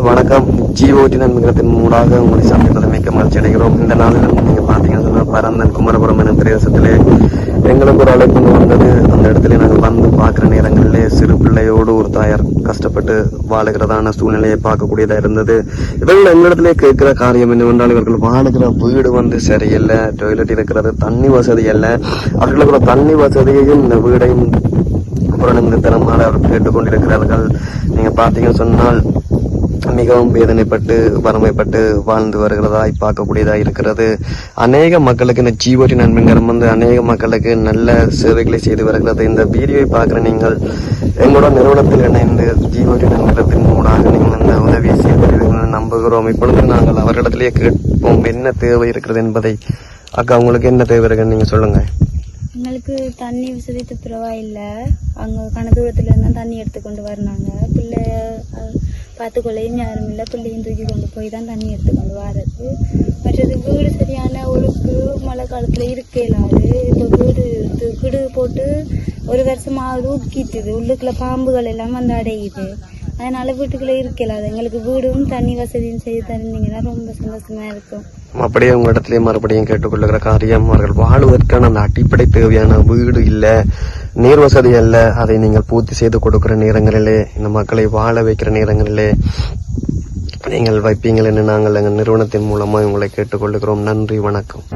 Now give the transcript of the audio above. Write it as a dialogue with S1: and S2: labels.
S1: வணக்கம். ஜிஓடி நண்பகத்தின் மூடாக உங்களை சந்திப்பதை மிக்க மகிழ்ச்சி அடைகிறோம். இந்த நாளில் நீங்க பாத்தீங்கன்னா பரந்தன் குமரபுரம் எனும் பிரதேசத்திலே எங்களுக்கு ஒரு அழைப்பு வந்தது. அந்த இடத்துல நாங்கள் வந்து பார்க்குற நேரங்களிலே சிறு பிள்ளையோடு ஒரு தாயார் கஷ்டப்பட்டு வாழுகிறதான சூழ்நிலையை பார்க்கக்கூடியதா இருந்தது. இவர்கள் எங்களிடத்திலே கேட்கிற காரியம் என்னவென்றால், இவர்கள் வாழுகிற வீடு வந்து சரியில்லை, டாய்லெட் இருக்கிறது, தண்ணி வசதி இல்லை. அவர்களுக்கு தண்ணி வசதியையும் இந்த வீடையும் புறநிமித்தனமாக அவர் கேட்டுக்கொண்டிருக்கிறார்கள். நீங்க பாத்தீங்கன்னு சொன்னால் மிகவும் வேதனைப்பட்டு வறுமைப்பட்டு வாழ்ந்து வருகிறதாய் பார்க்கக்கூடியதா இருக்கிறது. அநேக மக்களுக்கு இந்த ஜிஓடி நன்மைங்கரம் வந்து அநேக மக்களுக்கு நல்ல சேவைகளை செய்து வருகிறது. இந்த வீடியோவை பார்க்குற நீங்கள் எங்களோட நிறுவனத்தில் இணைந்து ஜிஓடி நன்மைகரத்தின் மூலமாக நீங்கள் இந்த உதவியை செய்து நம்புகிறோம். இப்பொழுது நாங்கள் அவர்களிடத்திலேயே கேட்போம் என்ன தேவை இருக்கிறது என்பதை. அக்கா, உங்களுக்கு என்ன தேவை இருக்குன்னு நீங்க சொல்லுங்க.
S2: எங்களுக்கு தண்ணி வசதி துப்புரவா இல்லை. அங்கே கனதூரத்துல இருந்தா தண்ணி எடுத்துக்கொண்டு வரணாங்க. பிள்ளை பார்த்துக்கொள்ளையும் யாரும் இல்லை. பிள்ளையும் தூக்கி கொண்டு போய் தான் தண்ணி எடுத்துக்கொண்டு வர்றது. மற்றது வீடு சரியான ஒழுக்கு மழை காலத்துல இருக்கலாது. இப்போ வீடு கிடு போட்டு ஒரு வருஷமாவது உட்கிட்டுது. உள்ளுக்குள்ள பாம்புகள் எல்லாம் வந்து அடையுது. அதனால வீட்டுக்குள்ளே இருக்கலாது. எங்களுக்கு வீடும் தண்ணி வசதியும் செய்து தந்தீங்கன்னா ரொம்ப சந்தோஷமா இருக்கும்.
S1: அப்படியே உங்க இடத்துல மறுபடியும் கேட்டுக்கொள்ளுகிற காரியம், அவர்கள் வாழ்வதற்கான அந்த அடிப்படை தேவையான வீடு இல்ல, நீர் வசதி அல்ல. அதை நீங்கள் பூர்த்தி செய்து கொடுக்கிற நேரங்களிலே, இந்த மக்களை வாழ வைக்கிற நேரங்களிலே நீங்கள் வைப்பீங்கள் என்று நாங்கள் எங்கள் நிறுவனத்தின் மூலமா உங்களை கேட்டுக்கொள்ளுகிறோம். நன்றி, வணக்கம்.